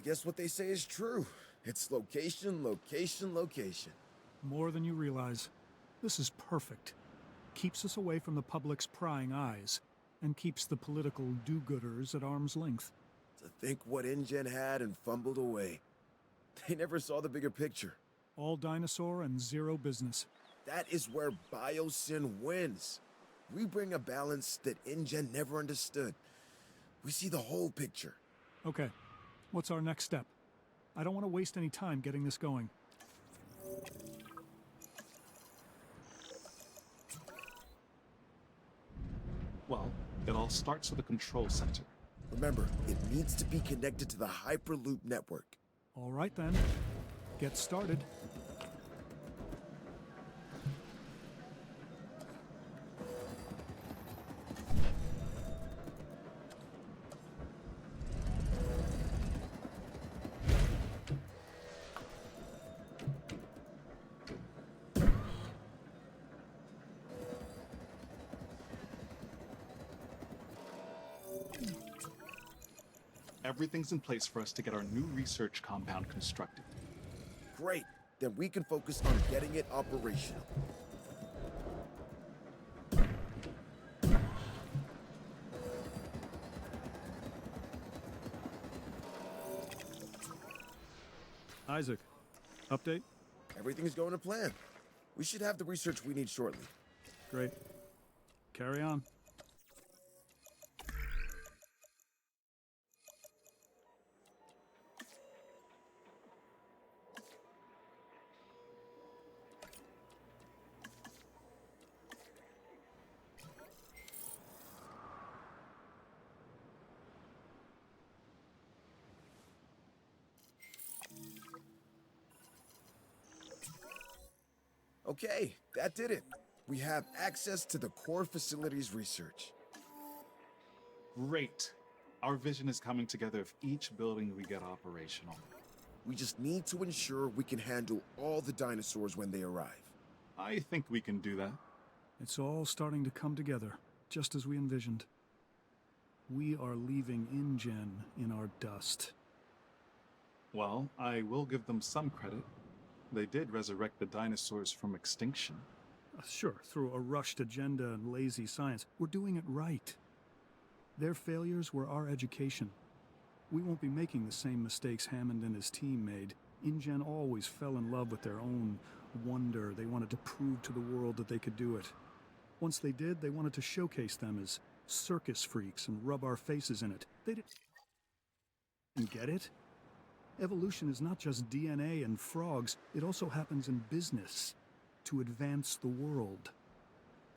guess what they say is true. It's location, location, location. More than you realize. This is perfect. Keeps us away from the public's prying eyes, and keeps the political do-gooders at arm's length. To think what InGen had and fumbled away. They never saw the bigger picture. All dinosaur and zero business. That is where biosyn wins. We bring a balance that InGen never understood. We see the whole picture. Okay, what's our next step? I don't want to waste any time getting this going. Well, it all starts with the control center. Remember, it needs to be connected to the Hyperloop network. All right then, get started. Everything's in place for us to get our new research compound constructed. Great. Then we can focus on getting it operational. Isaac, update? Everything's going to plan. We should have the research we need shortly. Great. Carry on. Okay, that did it. We have access to the core facilities research. Great. Our vision is coming together of each building we get operational. We just need to ensure we can handle all the dinosaurs when they arrive. I think we can do that. It's all starting to come together, just as we envisioned. We are leaving InGen in our dust. Well, I will give them some credit. They did resurrect the dinosaurs from extinction. Sure, through a rushed agenda and lazy science. We're doing it right. Their failures were our education. We won't be making the same mistakes Hammond and his team made. InGen always fell in love with their own wonder. They wanted to prove to the world that they could do it. Once they did, they wanted to showcase them as circus freaks and rub our faces in it. They didn't get it. Evolution is not just DNA and frogs, it also happens in business, to advance the world.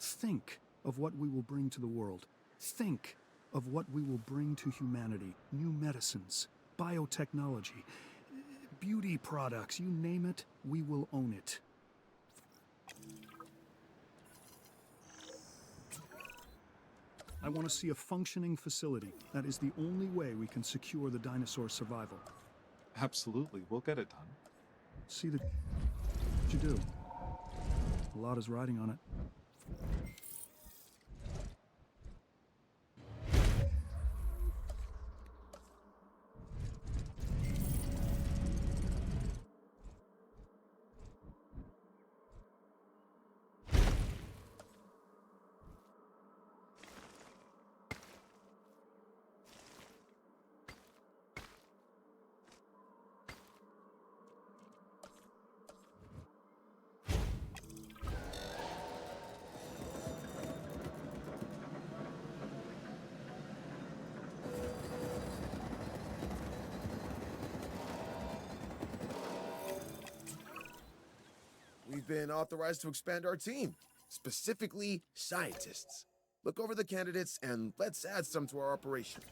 Think of what we will bring to the world. Think of what we will bring to humanity. New medicines, biotechnology, beauty products, you name it, we will own it. I want to see a functioning facility. That is the only way we can secure the dinosaur survival. Absolutely, we'll get it done. See what you do. A lot is riding on it. We've been authorized to expand our team, specifically scientists. Look over the candidates and let's add some to our operation.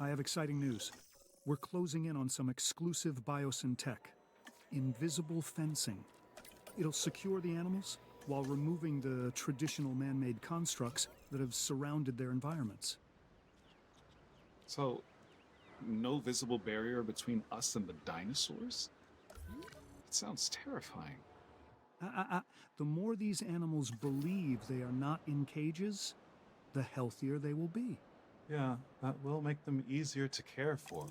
I have exciting news. We're closing in on some exclusive biosyn tech. Invisible fencing. It'll secure the animals while removing the traditional man-made constructs that have surrounded their environments. So, no visible barrier between us and the dinosaurs? It sounds terrifying. The more these animals believe they are not in cages, the healthier they will be. Yeah, that will make them easier to care for.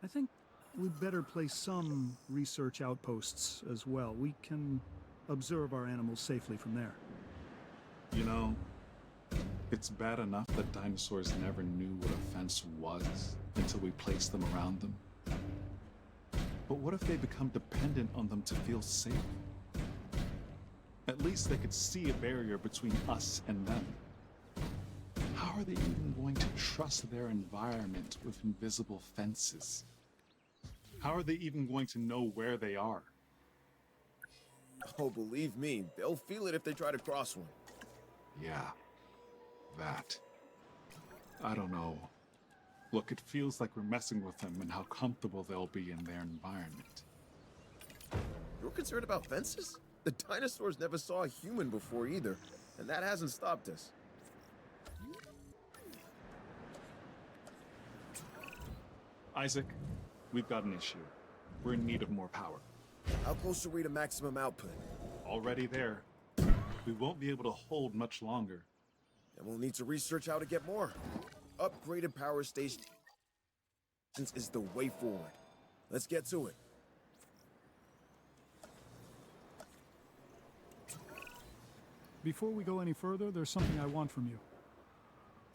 I think we'd better place some research outposts as well. We can observe our animals safely from there. You know, it's bad enough that dinosaurs never knew what a fence was until we placed them around them. But what if they become dependent on them to feel safe? At least they could see a barrier between us and them. How are they even going to trust their environment with invisible fences? How are they even going to know where they are? Oh, believe me, they'll feel it if they try to cross one. Yeah, that. I don't know. Look, it feels like we're messing with them and how comfortable they'll be in their environment. You're concerned about fences? The dinosaurs never saw a human before either, and that hasn't stopped us. Isaac, we've got an issue. We're in need of more power. How close are we to maximum output? Already there. We won't be able to hold much longer. And we'll need to research how to get more. Upgraded power stations is the way forward. Let's get to it. Before we go any further, there's something I want from you.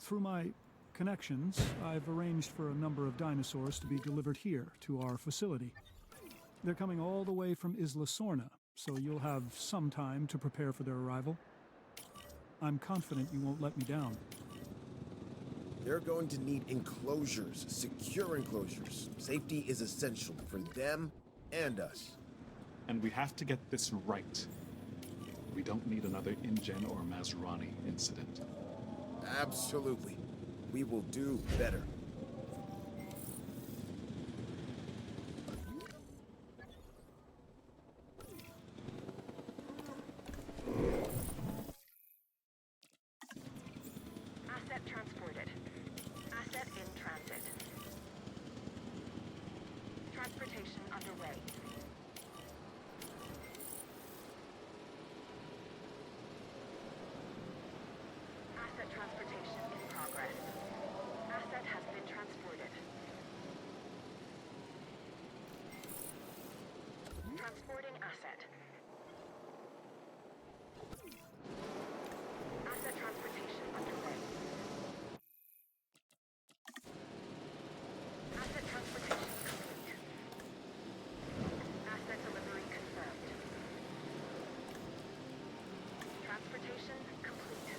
Through my connections, I've arranged for a number of dinosaurs to be delivered here to our facility. They're coming all the way from Isla Sorna, so you'll have some time to prepare for their arrival. I'm confident you won't let me down. They're going to need enclosures, secure enclosures. Safety is essential for them and us. And we have to get this right. We don't need another InGen or Mazrani incident. Absolutely. We will do better. Asset transported. Asset in transit. Transportation underway. Asset transportation in progress. Asset has been transported. Transporting asset. Asset transportation underway. Asset transportation complete. Asset delivery confirmed. Transportation complete.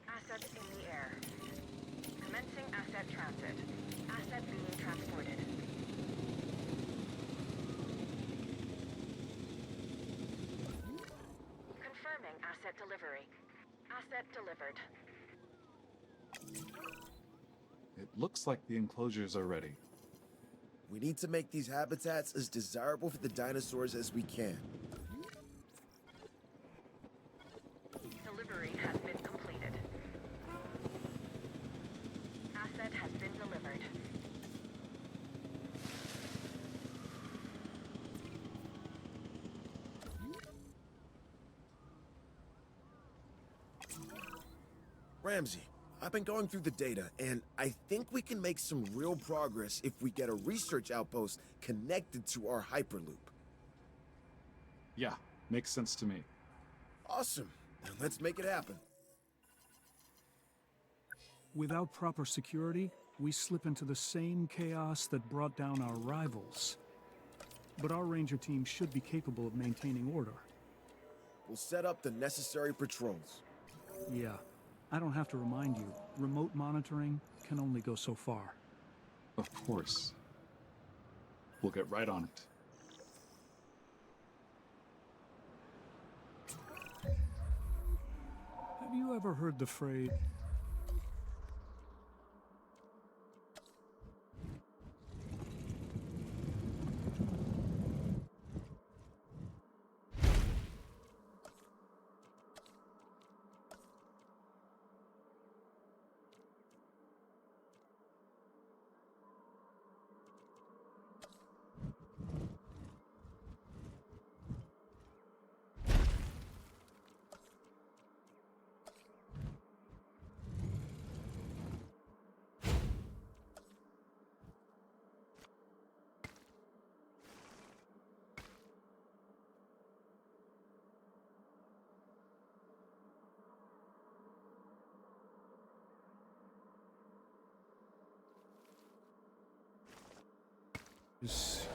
Assets in the air. Commencing asset transit. Asset being transported. Confirming asset delivery. Asset delivered. It looks like the enclosures are ready. We need to make these habitats as desirable for the dinosaurs as we can. Delivery has been completed. Asset has been delivered. Ramsey, I've been going through the data, and I think we can make some real progress if we get a research outpost connected to our Hyperloop. Yeah, makes sense to me. Awesome. Now let's make it happen. Without proper security, we slip into the same chaos that brought down our rivals. But our ranger team should be capable of maintaining order. We'll set up the necessary patrols. Yeah, I don't have to remind you, remote monitoring can only go so far. Of course. We'll get right on it. Have you ever heard the phrase,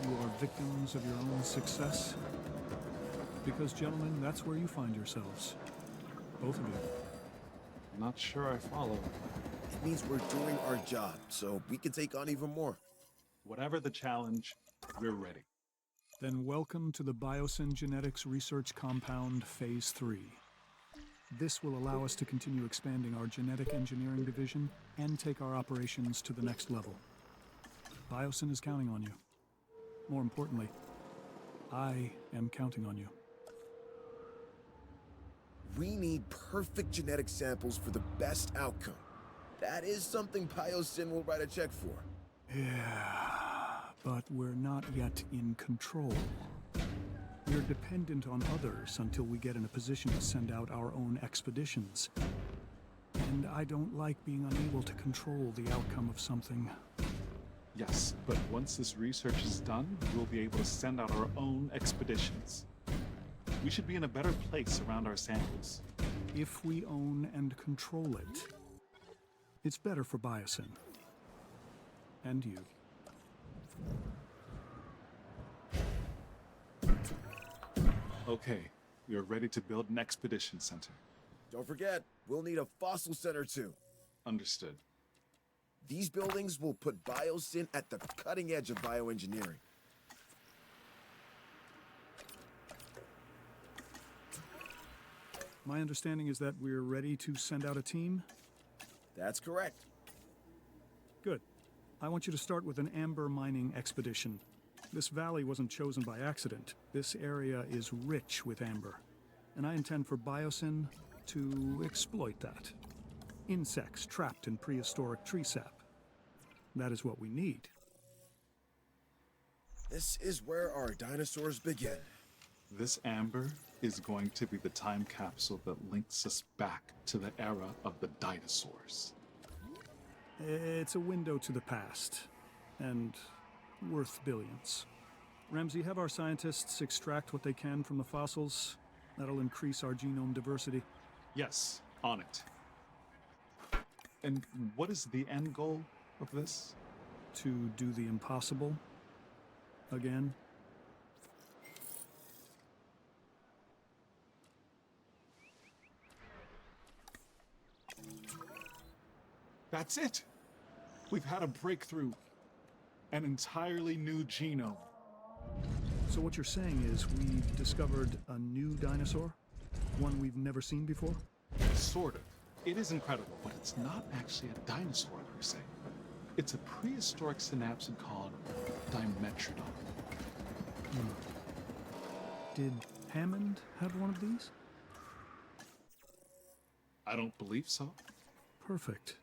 you are victims of your own success? Because, gentlemen, that's where you find yourselves. Both of you. Not sure I follow. It means we're doing our job, so we can take on even more. Whatever the challenge, we're ready. Then welcome to the Biosyn Genetics Research Compound Phase 3. This will allow us to continue expanding our genetic engineering division and take our operations to the next level. Biosyn is counting on you. More importantly, I am counting on you. We need perfect genetic samples for the best outcome. That is something biosyn will write a check for. Yeah, but we're not yet in control. We're dependent on others until we get in a position to send out our own expeditions. And I don't like being unable to control the outcome of something. Yes, but once this research is done, we'll be able to send out our own expeditions. We should be in a better place around our samples. If we own and control it, it's better for Biosyn. And you. Okay, we are ready to build an expedition center. Don't forget, we'll need a fossil center too. Understood. These buildings will put biosyn at the cutting edge of bioengineering. My understanding is that we're ready to send out a team? That's correct. Good. I want you to start with an amber mining expedition. This valley wasn't chosen by accident. This area is rich with amber. And I intend for Biosyn to exploit that. Insects trapped in prehistoric tree sap. That is what we need. This is where our dinosaurs begin. This amber is going to be the time capsule that links us back to the era of the dinosaurs. It's a window to the past, and worth billions. Ramsey, have our scientists extract what they can from the fossils. That'll increase our genome diversity. Yes, on it. And what is the end goal of this? To do the impossible. Again. That's it! We've had a breakthrough. An entirely new genome. So what you're saying is we've discovered a new dinosaur? One we've never seen before? Sort of. It is incredible, but it's not actually a dinosaur per se. It's a prehistoric synapsid called Dimetrodon. Did Hammond have one of these? I don't believe so. Perfect.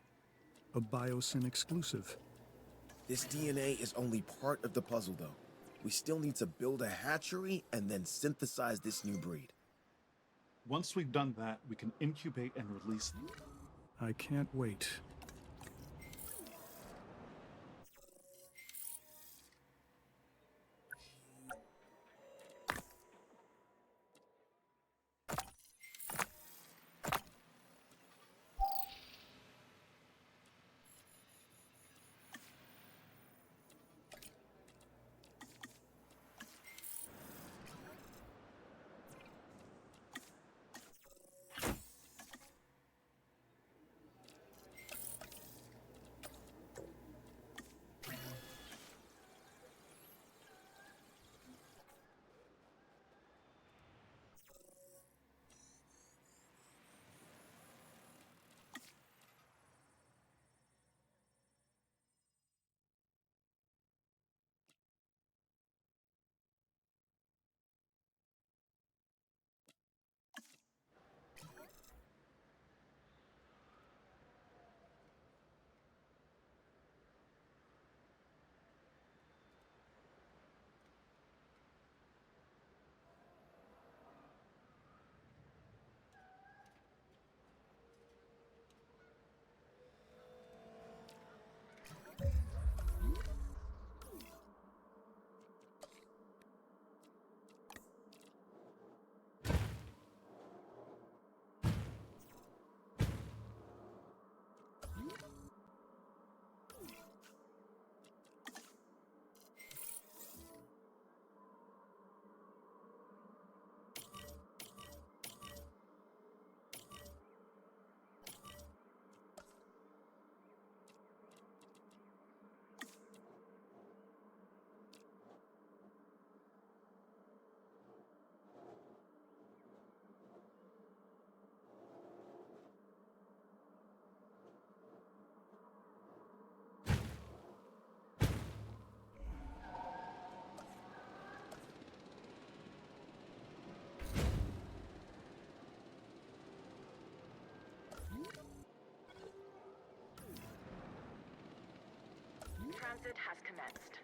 A Biosyn exclusive. This DNA is only part of the puzzle, though. We still need to build a hatchery and then synthesize this new breed. Once we've done that, we can incubate and release them. I can't wait. Transit has commenced.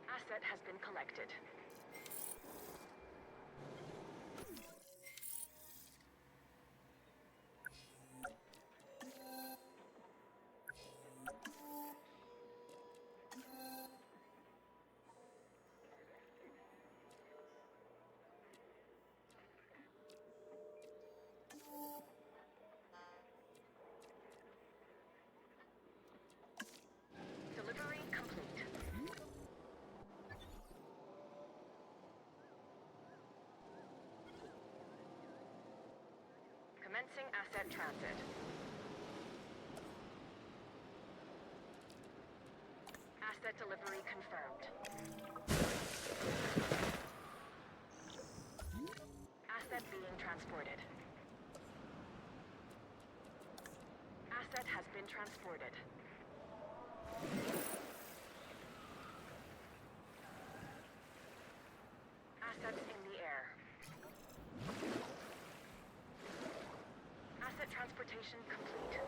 Asset has been collected. Delivery complete. Commencing asset transit. Asset delivery confirmed. Asset being transported. Asset has been transported. Assets in the air. Asset transportation complete.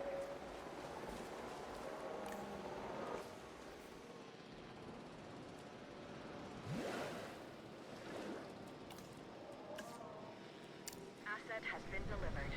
Asset has been delivered.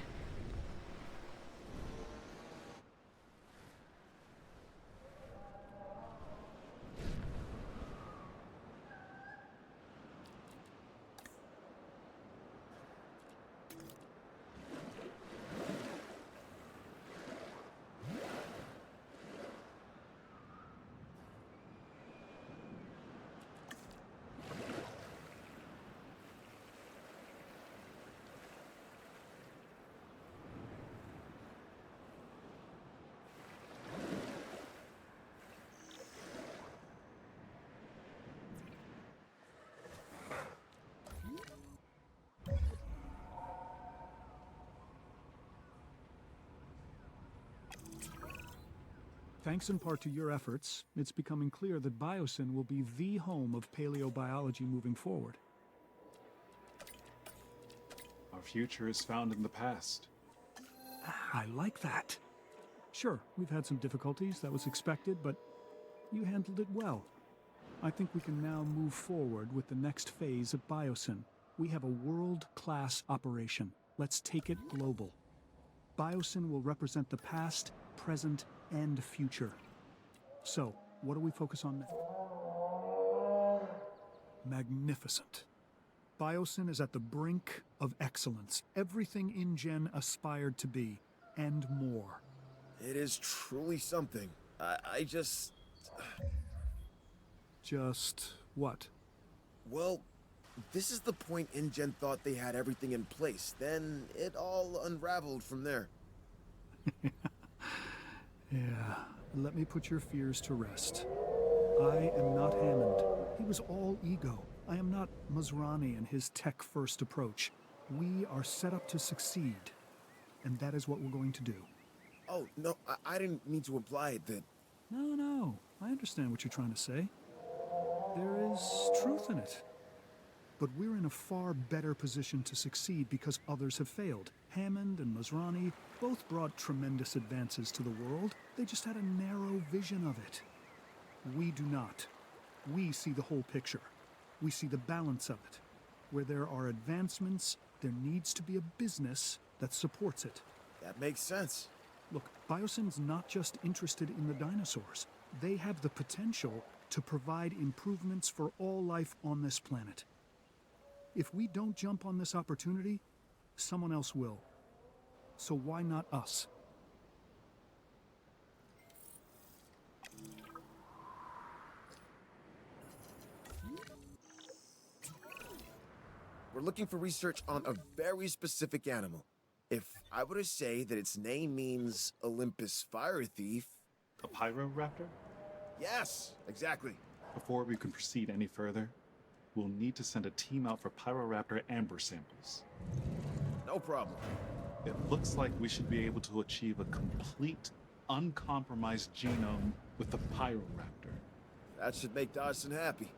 Thanks in part to your efforts, it's becoming clear that biosyn will be the home of paleobiology moving forward. Our future is found in the past. I like that. Sure, we've had some difficulties, that was expected, but you handled it well. I think we can now move forward with the next phase of biosyn. We have a world-class operation. Let's take it global. Biosyn will represent the past, present, and future. So, what do we focus on next? Magnificent. Biosyn is at the brink of excellence. Everything InGen aspired to be, and more. It is truly something. I just... Just what? Well, this is the point InGen thought they had everything in place. Then it all unraveled from there. Yeah, let me put your fears to rest. I am not Hammond. He was all ego. I am not Masrani and his tech-first approach. We are set up to succeed, and that is what we're going to do. Oh, no, I didn't mean to imply that... No, I understand what you're trying to say. There is truth in it. But we're in a far better position to succeed because others have failed. Hammond and Masrani both brought tremendous advances to the world. They just had a narrow vision of it. We do not. We see the whole picture. We see the balance of it. Where there are advancements, there needs to be a business that supports it. That makes sense. Look, biosyn's not just interested in the dinosaurs. They have the potential to provide improvements for all life on this planet. If we don't jump on this opportunity, someone else will. So why not us? We're looking for research on a very specific animal. If I were to say that its name means Olympus Fire Thief... A Pyroraptor? Yes, exactly. Before we can proceed any further, we'll need to send a team out for Pyroraptor amber samples. No problem. It looks like we should be able to achieve a complete, uncompromised genome with the Pyroraptor. That should make Dodson happy.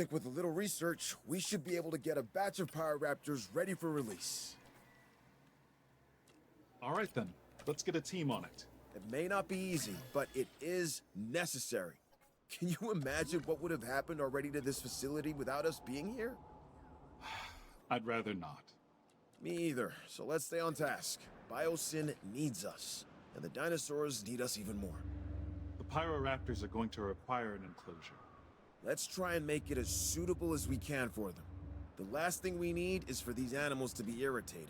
think with a little research, we should be able to get a batch of Pyroraptors ready for release. All right then, let's get a team on it. It may not be easy, but it is necessary. Can you imagine what would have happened already to this facility without us being here? I'd rather not. Me either, so let's stay on task. Biosyn needs us, and the dinosaurs need us even more. The Pyroraptors are going to require an enclosure. Let's try and make it as suitable as we can for them. The last thing we need is for these animals to be irritated.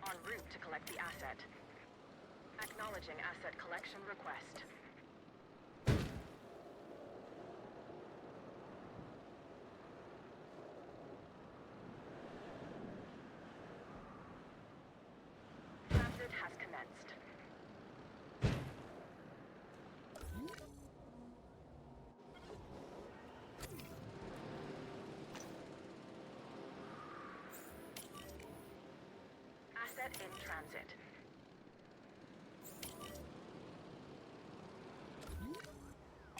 En route to collect the asset. Acknowledging asset collection request. Transit has commenced. Asset in transit.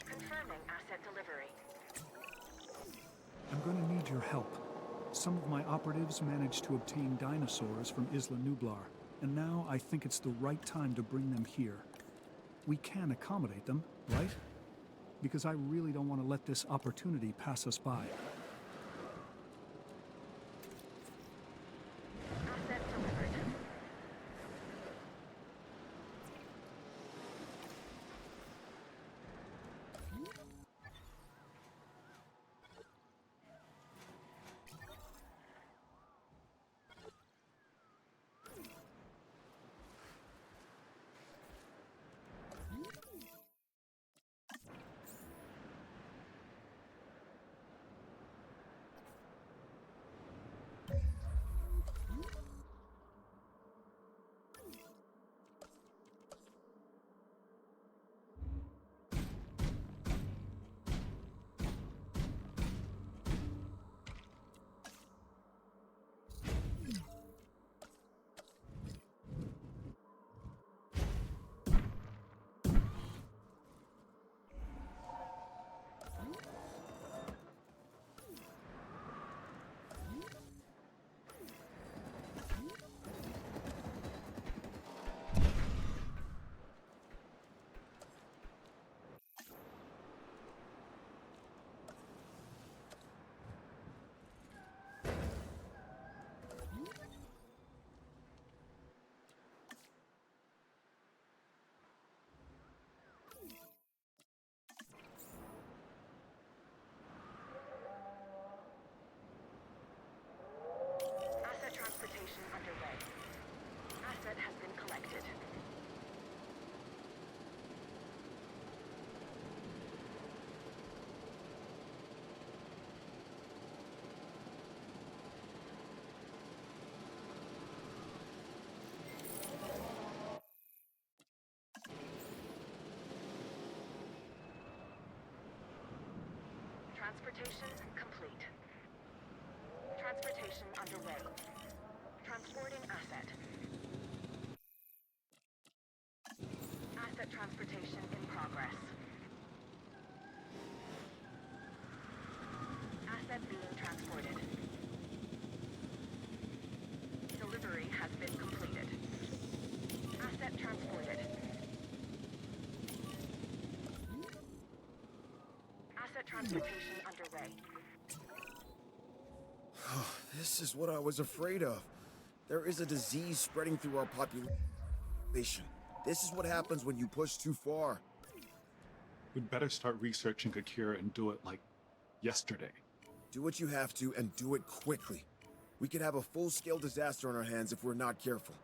Confirming asset delivery. I'm going to need your help. Some of my operatives managed to obtain dinosaurs from Isla Nublar, and now I think it's the right time to bring them here. We can accommodate them, right? Because I really don't want to let this opportunity pass us by. Asset delivered. Transportation complete. Transportation underway. Transporting asset. Asset transportation in progress. Asset being transported. Delivery has been completed. Asset transported. Asset transportation underway. This is what I was afraid of. There is a disease spreading through our population. This is what happens when you push too far. We'd better start researching a cure and do it like yesterday. Do what you have to and do it quickly. We could have a full-scale disaster on our hands if we're not careful.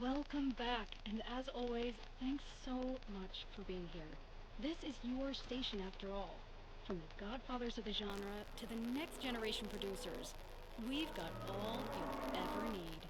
Welcome back, and as always, thanks so much for being here. This is your station after all. From the godfathers of the genre to the next generation producers, we've got all you'll ever need.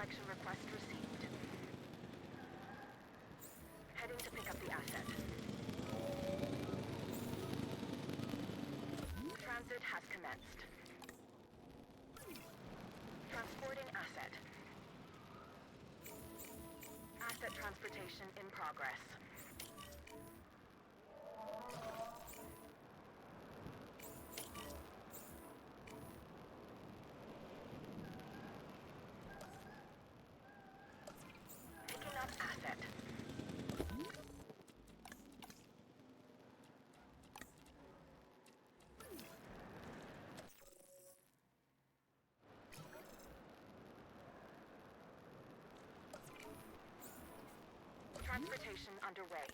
collection request received. Heading to pick up the asset. Transit has commenced. Transporting asset. Asset transportation in progress. Picking up asset. Transportation underway.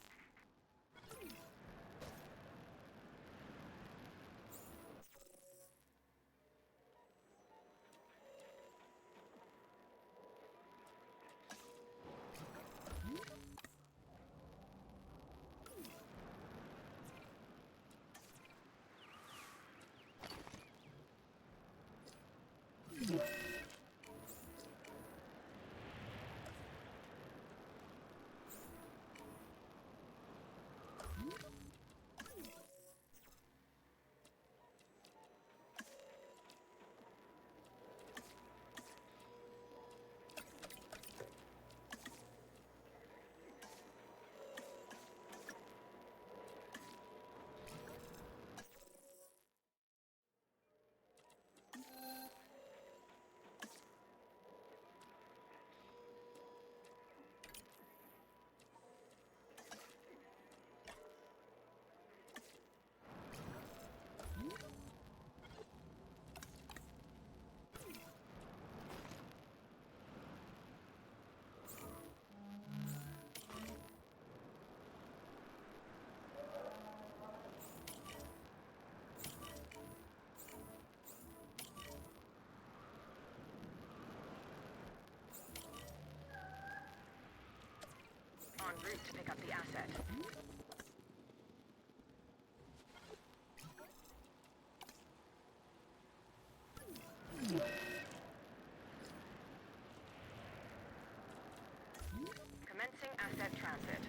En route to pick up the asset. Commencing asset transit.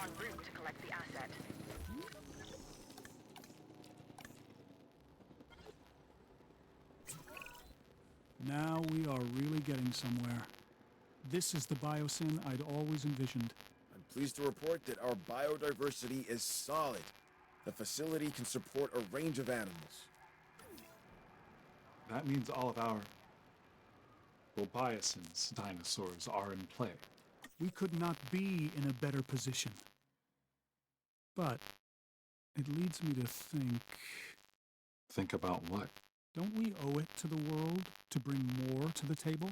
En route to collect the asset. Now we are really getting somewhere. This is the biosyn I'd always envisioned. I'm pleased to report that our biodiversity is solid. The facility can support a range of animals. That means all of our, well, biosyn's dinosaurs are in play. We could not be in a better position. But it leads me to think, Think about what? don't we owe it to the world to bring more to the table?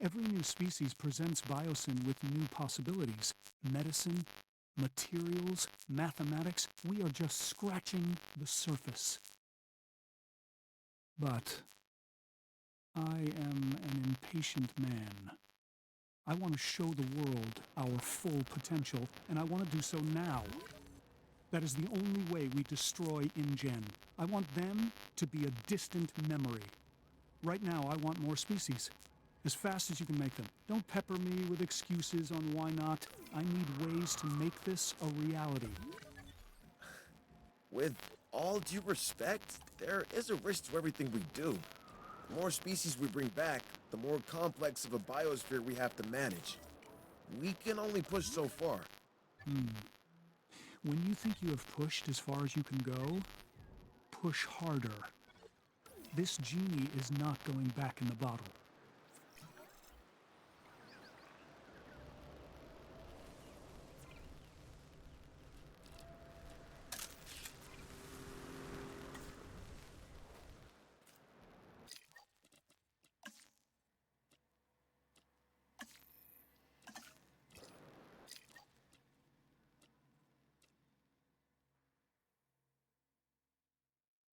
Every new species presents biosyn with new possibilities. Medicine, materials, mathematics, we are just scratching the surface. But I am an impatient man. I want to show the world our full potential, and I want to do so now. That is the only way we destroy InGen. I want them to be a distant memory. Right now, I want more species. As fast as you can make them. Don't pepper me with excuses on why not. I need ways to make this a reality. With all due respect, there is a risk to everything we do. The more species we bring back, the more complex of a biosphere we have to manage. We can only push so far. When you think you have pushed as far as you can go, push harder. This genie is not going back in the bottle.